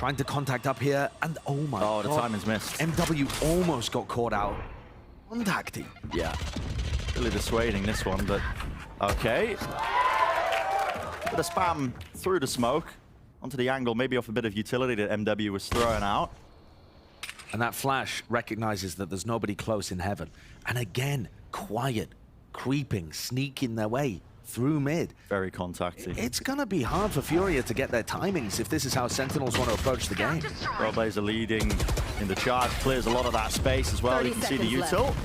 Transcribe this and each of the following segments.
Trying to contact up here, and oh my god. Oh, the timing's missed. MW almost got caught out. Contacting. Yeah. Really dissuading this one, but okay. Bit of spam through the smoke onto the angle, maybe off a bit of utility that MW was throwing out. And that flash recognizes that there's nobody close in heaven. And again, quiet, creeping, sneaking their way through mid. Very contacty. It's going to be hard for Furia to get their timings if this is how Sentinels want to approach the game. Trailblazer leading in the charge, clears a lot of that space as well. You can see the util.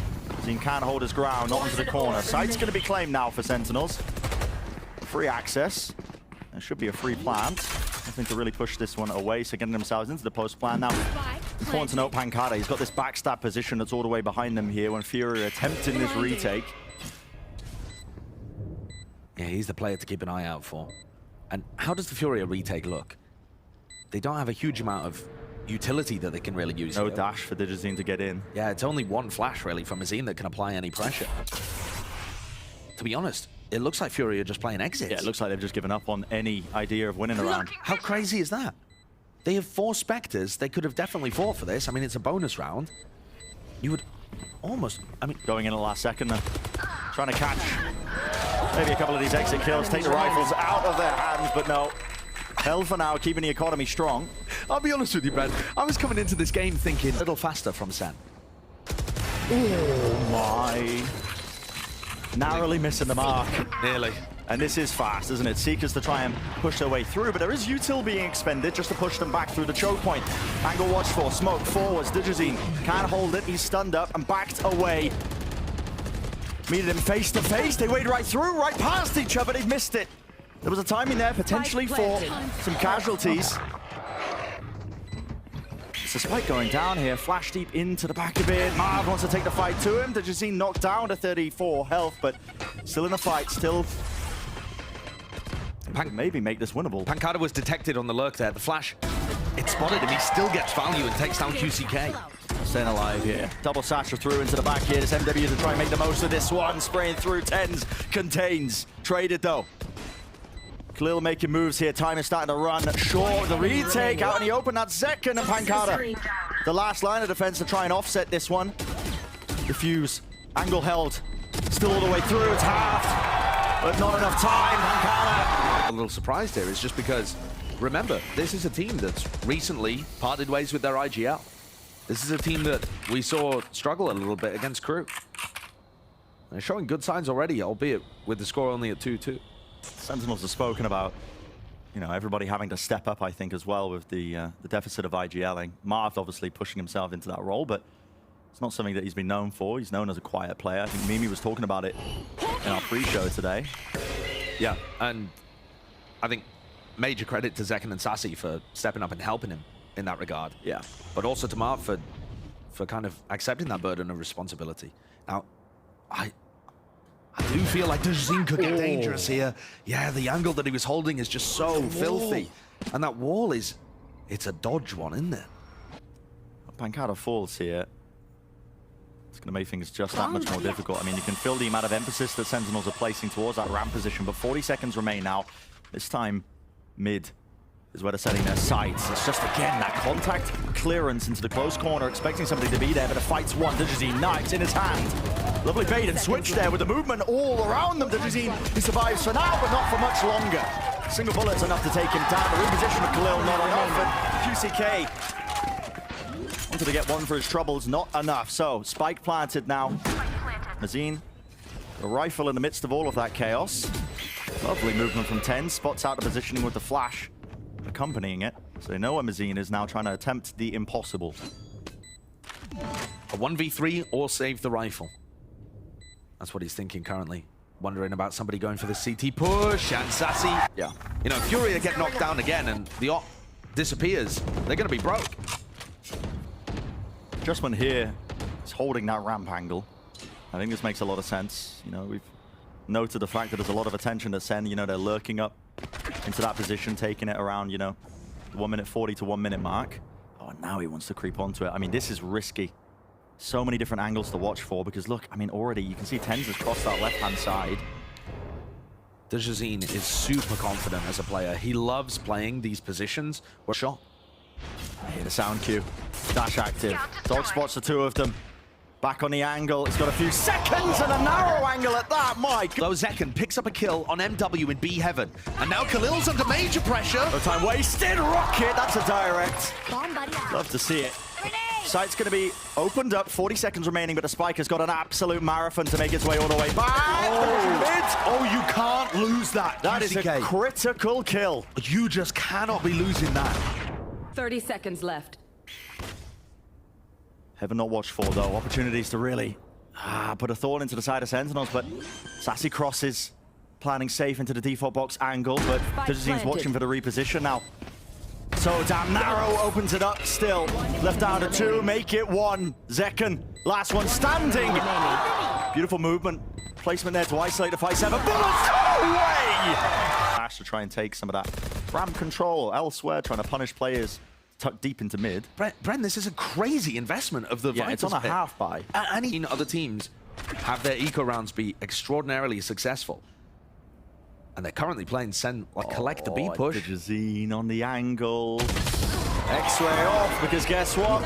Zine can hold his ground, not into the corner. Site's going to be claimed now for Sentinels. Free access. There should be a free plant. Nothing to really push this one away, so getting themselves into the post plan. Now, important to note Pancada, he's got this backstab position that's all the way behind them here when Fury are attempting this retake. Yeah, he's the player to keep an eye out for. And how does the Furia retake look? They don't have a huge amount of utility that they can really use. No dash for Digizine to get in. Yeah, it's only one flash really from Azine that can apply any pressure. To be honest, it looks like Fury are just playing exits. Yeah, it looks like they've just given up on any idea of winning a round. How crazy is that? They have 4 Spectres. They could have definitely fought for this. I mean, it's a bonus round. You would almost, I mean... Going in the last second then. Trying to catch maybe a couple of these exit kills, take the rifles out of their hands, but no. Hell for now, keeping the economy strong. I'll be honest with you, Ben. I was coming into this game thinking a little faster from Sen. Oh my. Narrowly missing the mark. Nearly. And this is fast, isn't it? Seekers to try and push their way through, but there is util being expended just to push them back through the choke point. Angle watch for, smoke forwards, Digizine can't hold it, he's stunned up and backed away. Meeted him face to face, they wade right through, right past each other, they've missed it. There was a timing there potentially for some casualties. It's a spike going down here, flash deep into the back of it. Marv wants to take the fight to him. Digizine knocked down to 34 health, but still in the fight, still maybe make this winnable. Pancada was detected on the lurk there. The flash, it spotted him. He still gets value and takes down QCK. Staying alive here. Double Sasha through into the back here. This MW to try and make the most of this one. Spraying through 10s, contains. Traded though. Khalil making moves here. Time is starting to run short. The retake out in the open. That's Zekken and Pancada. The last line of defense to try and offset this one. Diffuse. Angle held. Still all the way through. It's halved. But not enough time. Pancada. A little surprised here is just because, remember, this is a team that's recently parted ways with their IGL. This is a team that we saw struggle a little bit against Crew. They're showing good signs already, albeit with the score only at 2-2. Sentinels have spoken about, you know, everybody having to step up, I think, as well with the deficit of IGLing. Marv obviously pushing himself into that role, but it's not something that he's been known for. He's known as a quiet player. I think Mimi was talking about it in our pre-show today. Yeah, and I think major credit to Zekken and Sassy for stepping up and helping him in that regard. Yeah. But also to Marv for kind of accepting that burden of responsibility. Now, I do feel like Digizine could get dangerous here. Yeah, the angle that he was holding is just so filthy. And that wall is, it's a dodge one, isn't it? Pancada falls here. It's going to make things just that much more difficult. I mean, you can feel the amount of emphasis that Sentinels are placing towards that ramp position, but 40 seconds remain now. This time, mid is where they're setting their sights. It's just, again, that contact clearance into the close corner, expecting somebody to be there, but the fight's won. Digizine, knives in his hand. Lovely bait and switch there with the movement all around them. Digizine, he survives for now, but not for much longer. Single bullet's enough to take him down. The reposition of Khalil, not enough. And QCK wanted to get one for his troubles, not enough. So, spike planted now. Mazine, a rifle in the midst of all of that chaos. Lovely movement from 10, spots out the positioning with the flash accompanying it. So they know where Mazine is now, trying to attempt the impossible. A 1v3 or save the rifle. That's what he's thinking currently. Wondering about somebody going for the CT push, and Sassy. Yeah. You know, if Furia get knocked down again and the op disappears, they're going to be broke. Adjustment here is holding that ramp angle. I think this makes a lot of sense. You know, we've noted the fact that there's a lot of attention to Sen. You know, they're lurking up into that position, taking it around, you know, the 1:40 to 1 minute mark. Oh, and now he wants to creep onto it. I mean, this is risky. So many different angles to watch for, because look, I mean, already you can see Tens has crossed that left-hand side. Digizine is super confident as a player. He loves playing these positions where shot. I hear the sound cue. Dash active. Dog spots the two of them. Back on the angle. It's got a few seconds and a narrow angle at that. My God. Though Zekken picks up a kill on MW in B Heaven. And now Khalil's under major pressure. No time wasted. Rocket. That's a direct. Love to see it. Site's going to be opened up. 40 seconds remaining, but the Spike has got an absolute marathon to make its way all the way back. Oh, you can't lose that. That is a critical kill. You just cannot be losing that. 30 seconds left. Heaven not watched for, though. Opportunities to really put a thorn into the side of Sentinels, but Sassy crosses, planning safe into the default box angle, but Digizine's watching for the reposition now. So damn narrow, opens it up still. Left down to 2, make it 1. Zekken, last one standing. Beautiful movement. Placement there to isolate the 5-7. Bullets, no way! Ash to try and take some of that ramp control elsewhere, trying to punish players tucked deep into mid. Bren, this is a crazy investment of the It's on a half buy. And other teams have their eco rounds be extraordinarily successful. And they're currently playing collect the B push. Digizine on the angle. X-ray off, because guess what?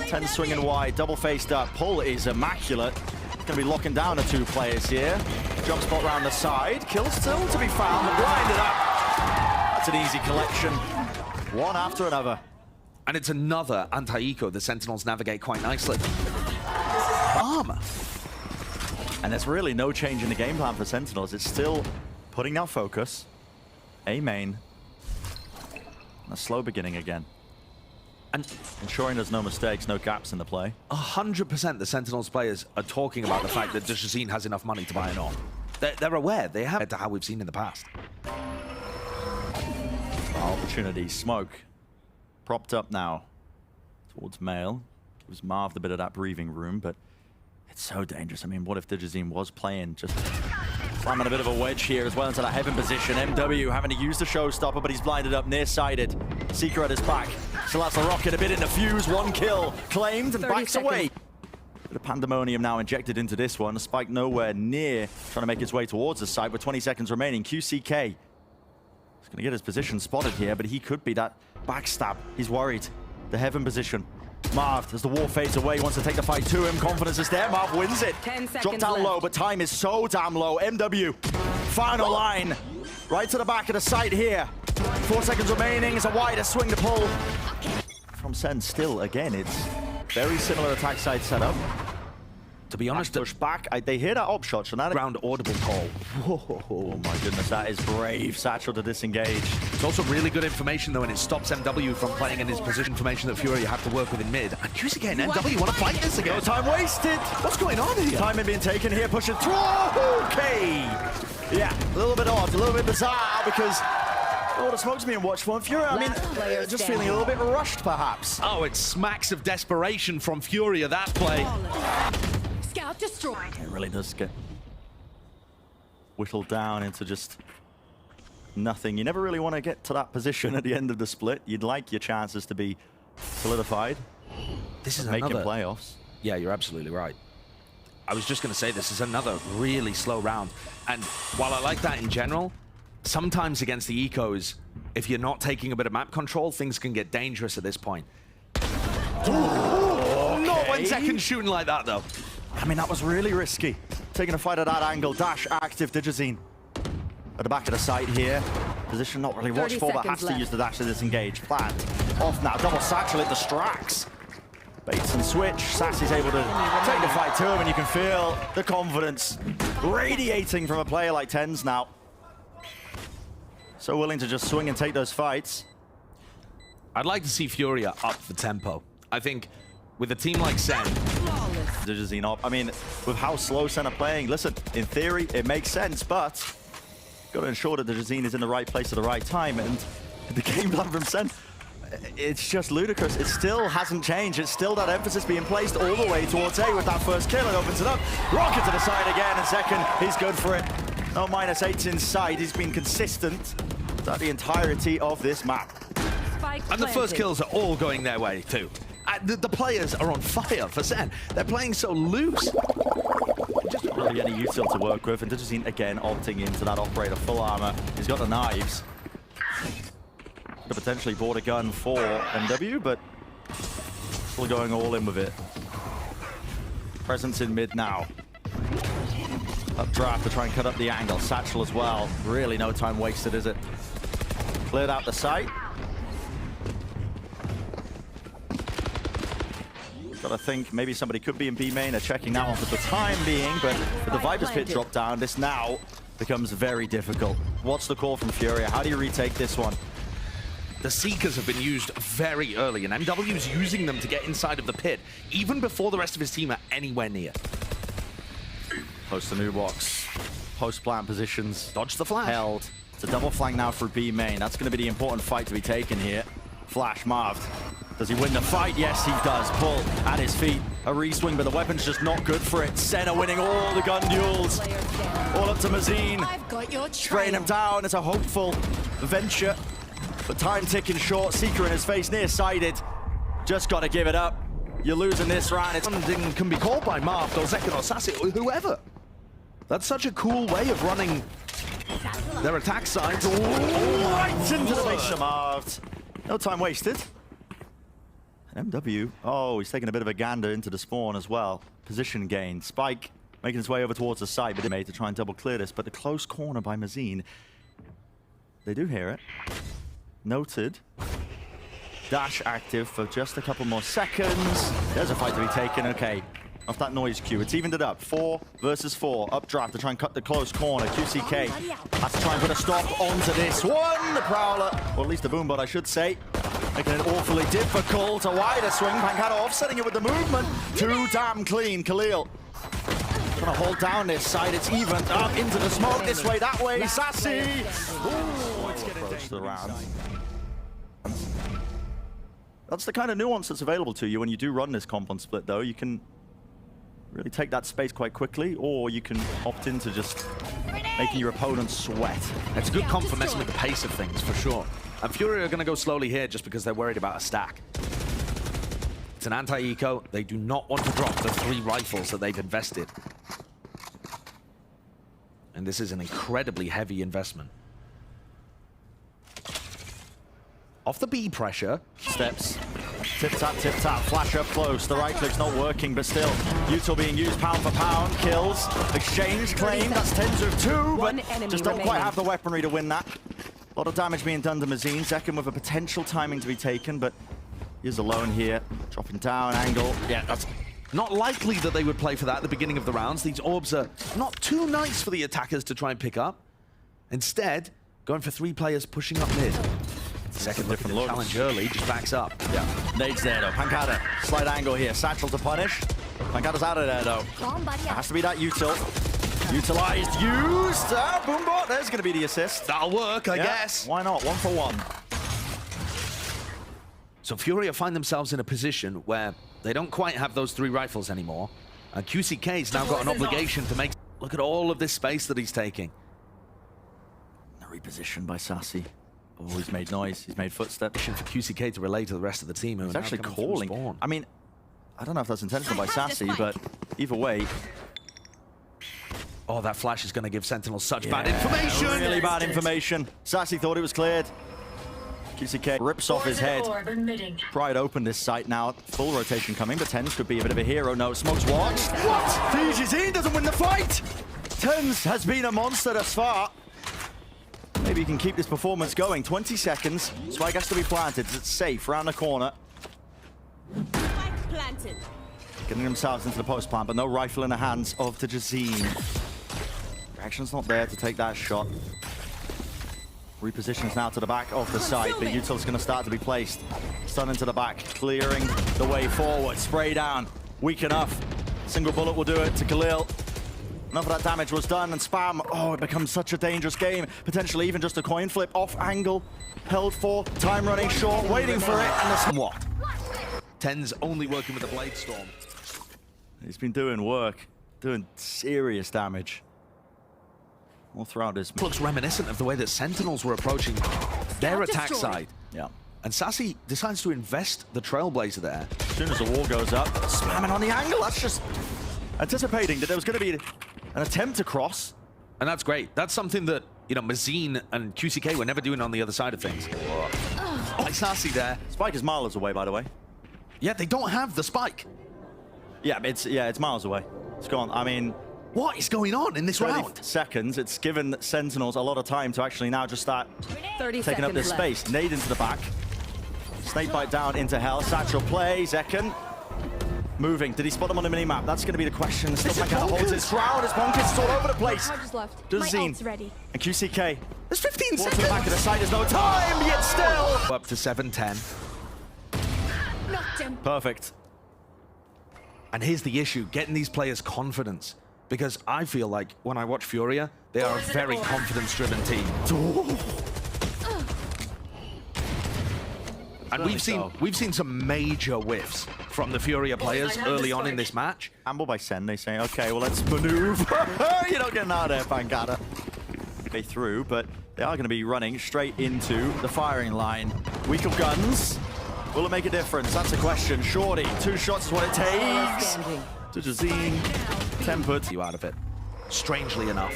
10 swinging wide, double faced up. Pull is immaculate. It's going to be locking down the 2 players here. Jump spot round the side. Kill still to be found and blinded up. That's an easy collection. One after another. And it's another anti-eco the Sentinels navigate quite nicely. Armor. And there's really no change in the game plan for Sentinels. It's still putting out focus. A main. And a slow beginning again. And ensuring there's no mistakes, no gaps in the play. 100% the Sentinels players are talking about the fact that Digizine has enough money to buy an ARM. They're aware. They have to how we've seen in the past. Opportunity. Smoke. Propped up now towards Mail. Gives Marv the bit of that breathing room, but it's so dangerous. I mean, what if Digizine was playing just slamming a bit of a wedge here as well into that Heaven position. MW having to use the showstopper, but he's blinded up near-sided. Seeker at his back. So that's the Rocket a bit in the fuse. 1 kill claimed and backs away. Bit of pandemonium now injected into this one. The Spike nowhere near trying to make its way towards the side with 20 seconds remaining. QCK is going to get his position spotted here, but he could be that backstab. He's worried. The Heaven position. Marv, as the war fades away, wants to take the fight to him. Confidence is there. Marv wins it. 10 seconds Dropped down left. low, but time is so damn low. MW, final line. Right to the back of the site here. 4 seconds remaining. It's a wider swing to pull. From Sen still, again, it's very similar attack side setup. To be honest, Push back. They hear that op shot, so now round audible call. Whoa, oh my goodness, that is brave. Satchel to disengage. It's also really good information, though, and it stops MW from playing in his position information that Fury have to work with in mid. And QCK and MW want to fight this again. No time wasted. What's going on here? Time being taken here, pushing through. Okay. Yeah, a little bit odd, a little bit bizarre, because the Smoke's being watched for. And Fury, I mean, just feeling a little bit rushed, perhaps. Oh, it smacks of desperation from Fury at that play. Scout destroyed. It really does get whittled down into just nothing. You never really want to get to that position at the end of the split. You'd like your chances to be solidified. This is making another playoffs. Yeah, you're absolutely right. I was just going to say this is another really slow round. And while I like that in general, sometimes against the ecos, if you're not taking a bit of map control, things can get dangerous at this point. Not when Zekken's shooting like that, though. I mean, that was really risky. Taking a fight at that angle. Dash active, Digizine. At the back of the site here. Position not really watched for, but has to use the dash to disengage. Plant. Off now. Double satchel, it distracts. Baits and switch. Sassy's able to take the fight to him, and you can feel the confidence radiating from a player like TenZ now. So willing to just swing and take those fights. I'd like to see Furia up the tempo. I think with a team like Sen, Digizine up. I mean, with how slow Sen are playing, listen, in theory, it makes sense, but got to ensure that Digizine is in the right place at the right time, and the game plan from Sen, it's just ludicrous. It still hasn't changed. It's still that emphasis being placed all the way towards A with that first kill. It opens it up. Rocket to the side again, and second, he's good for it. No -8s inside. He's been consistent throughout the entirety of this map. And the first kills are all going their way, too. The players are on fire for Sen. They're playing so loose. Just not really any util to work with, and Digizine again opting into that operator full armor. He's got the knives. Could have potentially bought a gun for MW, but We're going all in with it. Presence in mid now. Updraft to try and cut up the angle. Satchel as well. Really no time wasted, is it? Cleared out the site. Gotta think maybe somebody could be in B main. They're checking that one for the time being, but with the Viper's Pit drop down, this now becomes very difficult. What's the call from Furia? How do you retake this one? The Seekers have been used very early, and MW's using them to get inside of the pit, even before the rest of his team are anywhere near. Post the new box. Post plant positions. Dodge the flash. Held. It's a double flank now for B main. That's going to be the important fight to be taken here. Flash marved. Does he win the fight? Yes, he does. Pull at his feet. A re-swing, but the weapon's just not good for it. Senna winning all the gun duels. All up to Mazine. I've got your Spraying him down. It's a hopeful venture. But time ticking short. Seeker in his face, near-sighted. Just got to give it up. You're losing this round. It's Something can be called by Marv, or Zekin, or Sassy, or whoever. That's such a cool way of running their attack sides. right into the base of Marved. No time wasted. And MW, oh, he's taking a bit of a gander into the spawn as well. Position gain. Spike making his way over towards the site, but he made to try and double clear this. But the close corner by Mazine. They do hear it. Noted. Dash active for just a couple more seconds. There's a fight to be taken. Okay. Off that noise cue. It's evened it up. 4 versus 4. Updraft to try and cut the close corner. QCK has to try and put a stop onto this one. The Prowler, or at least the Boombot, I should say. Making it awfully difficult. A wider swing. Pancada offsetting it with the movement. Too damn clean. Khalil trying to hold down this side. It's even up into the smoke. This way, that way. Sassy. Ooh, it's getting approach the round. That's the kind of nuance that's available to you when you do run this comp on split, though. You can really take that space quite quickly, or you can opt into just making your opponent sweat. It's a good comp for messing with the pace of things, for sure. And Fury are going to go slowly here just because they're worried about a stack. It's an anti-eco. They do not want to drop the 3 rifles that they've invested. And this is an incredibly heavy investment. Off the B pressure. Steps. Tip-tap, tip-tap. Flash up close. The right click's not working, but still. Util being used pound for pound. Kills. Exchange claim. That's 10 to 2, but just don't quite have the weaponry to win that. A lot of damage being done to Mazine. Zekin with a potential timing to be taken, but he's alone here. Dropping down, angle. Yeah, that's not likely that they would play for that at the beginning of the rounds. These orbs are not too nice for the attackers to try and pick up. Instead, going for 3 players pushing up mid. Second different challenge early, just backs up. Yeah, nades there though. Pancada, slight angle here. Satchel to punish. Pancada's out of there though. It has to be that util. Utilized, used. Boombot, there's going to be the assist. That'll work, I guess. Why not? 1 for 1. So Furia find themselves in a position where they don't quite have those 3 rifles anymore. And QCK's now got an obligation to make... Look at all of this space that he's taking. Repositioned by Sassy. Oh, he's made noise. He's made footsteps. For QCK to relay to the rest of the team. He's actually calling. I mean, I don't know if that's intentional by Sassy, but either way. Oh, that flash is going to give Sentinel such bad information. Really bad information. Sassy thought it was cleared. QCK rips off his head. Pride open this site now. Full rotation coming, but Tens could be a bit of a hero. No, Smoke's watched. What? Fiji in, doesn't win the fight. Tens has been a monster thus far. Maybe he can keep this performance going. 20 seconds. Spike has to be planted. It's safe around the corner. Spike planted. Getting themselves into the post plant, but no rifle in the hands of the Jazine. Reaction's not there to take that shot. Repositions now to the back of the site, but Util's going to start to be placed. Stun into the back, clearing the way forward. Spray down. Weak enough. Single bullet will do it to Khalil. Enough of that damage was done, and Spam, oh, it becomes such a dangerous game. Potentially even just a coin flip off angle. Held for, time running short, waiting for it, and the what? Tens only working with the Blade Storm. He's been doing work, doing serious damage. All throughout this. Looks reminiscent of the way that Sentinels were approaching their attack side. Yeah. And Sassy decides to invest the Trailblazer there. As soon as the wall goes up, spamming on the angle, that's just anticipating that there was going to be an attempt to cross. And that's great. That's something that, you know, Mazine and QCK were never doing on the other side of things. Like Sassy there. Spike is miles away, by the way. Yeah, they don't have the spike. Yeah, it's miles away. It's gone. I mean, What is going on in this 30 round? seconds. It's given Sentinels a lot of time to actually now just start 30 taking up this seconds space. Nade into the back. Snakebite down into hell. Satchel play. Zekken moving. Did he spot them on the minimap? That's going to be the question. Still Pancada holds his ground. It's bonkers. It's all over the place. Charges left. Does My Zine ult's ready. and QCK. There's 15 Walks seconds. to the back of the side. There's no time, yet still. Up to 7-10. Knocked him. Perfect. And here's the issue, getting these players confidence. Because I feel like when I watch Furia, they are a very confidence-driven team. And we've seen some major whiffs from the Furia players early on in this match. Amble by Sen, they say, okay, well, let's maneuver. You're not getting out of there, Pancada. They through, but they are going to be running straight into the firing line. Weak of guns. Will it make a difference? That's a question. Shorty, 2 shots is what it takes. Standing. To Jazine, tempered. You out of it, strangely enough.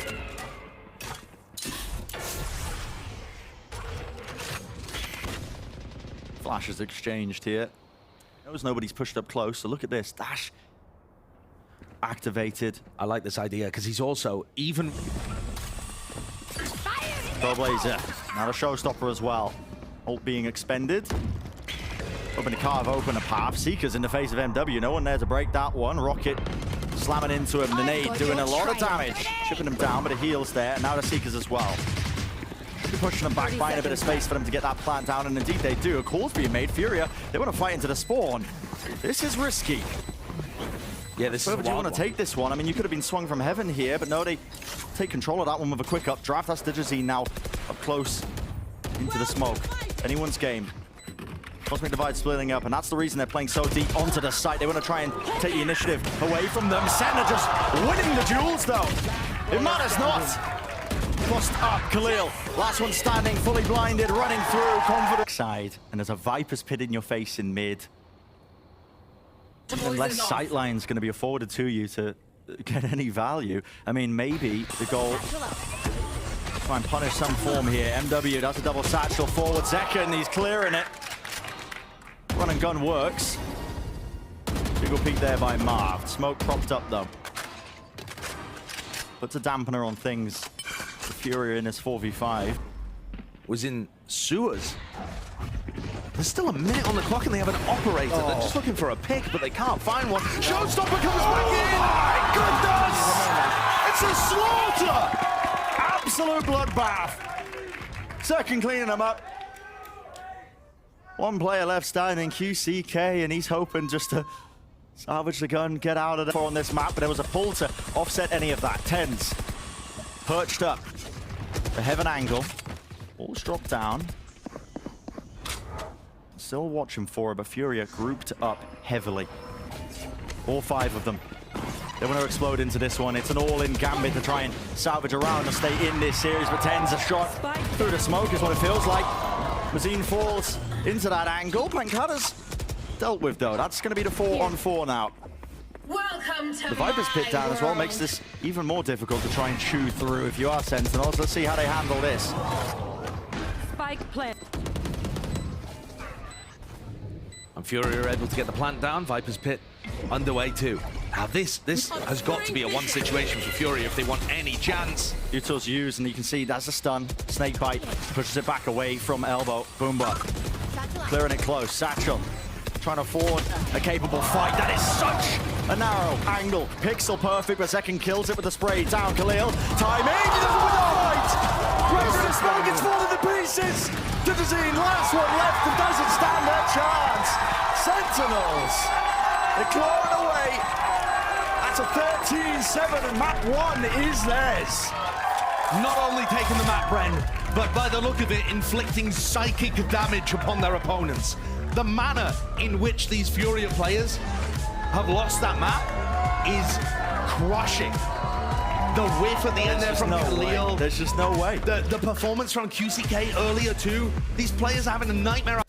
Flashes exchanged here. Knows nobody's pushed up close, so look at this. Dash activated. I like this idea because he's also even. Trailblazer, now a showstopper as well. Ult being expended. Hoping to carve open a path. Seekers in the face of MW. No one there to break that one. Rocket slamming into him. The nade doing a lot of damage. Chipping him down, but it heals there. And now the Seekers as well. Should be pushing them back, finding a bit of space for them to get that plant down. And indeed they do. A call's being made. Furia, they want to fight into the spawn. This is risky. Yeah, this Where is would you want to take this one? I mean, you could have been swung from heaven here, but no, they take control of that one with a quick updraft. That's Digizine now up close into the smoke. Anyone's game. Cosmic Divide splitting up, and that's the reason they're playing so deep onto the site. They want to try and take the initiative away from them. Senna just winning the duels, though. It matters not. Crossed up, Khalil. Last one standing, fully blinded, running through, confident. Side, and there's a Viper's pit in your face in mid. And less sightline's going to be afforded to you to get any value. I mean, maybe the goal... Try and punish some form here. MW does a double satchel forward. Zekken, he's clearing it. Run and gun works. Single peek there by Marv. Smoke propped up though. Puts a dampener on things. The Fury in this 4v5. Was in sewers. There's still a minute on the clock and they have an operator. They're just looking for a pick, but they can't find one. Showstopper comes back in! My goodness! It's a slaughter! Absolute bloodbath. Second cleaning them up. One player left standing, QCK, and he's hoping just to salvage the gun, get out of there on this map, but there was a pull to offset any of that. Tens perched up. The heaven angle. Balls dropped down. Still watching for it, but Furia grouped up heavily. All 5 of them. They want to explode into this one. It's an all-in gambit to try and salvage around and stay in this series, but Tens a shot through the smoke is what it feels like. Mazine falls into that angle. Pancada's dealt with, though. That's going to be the 4-on-4 now. Welcome to The Viper's pit down as well makes this even more difficult to try and chew through if you are Sentinels. Let's see how they handle this. Spike plant. And Fury are able to get the plant down. Viper's pit underway too. Now this has got to be a 1 situation for Fury if they want any chance. Util's used, and you can see that's a stun. Snakebite pushes it back away from elbow. Boomba clearing it close. Satchel trying to forward a capable fight. That is such a narrow angle. Pixel perfect, but Zekken kills it with the spray. Down Khalil. Timing. He doesn't win the fight. Right for the smoke. It's falling to pieces. Digizine, last one left, and doesn't stand a chance. Sentinels. They're clawing away. That's a 13-7, and map 1 is theirs. Not only taking the map, Bren, but by the look of it, inflicting psychic damage upon their opponents. The manner in which these Furia players have lost that map is crushing. The whiff at the end there from Khalil. There's just no way. The performance from QCK earlier too. These players are having a nightmare.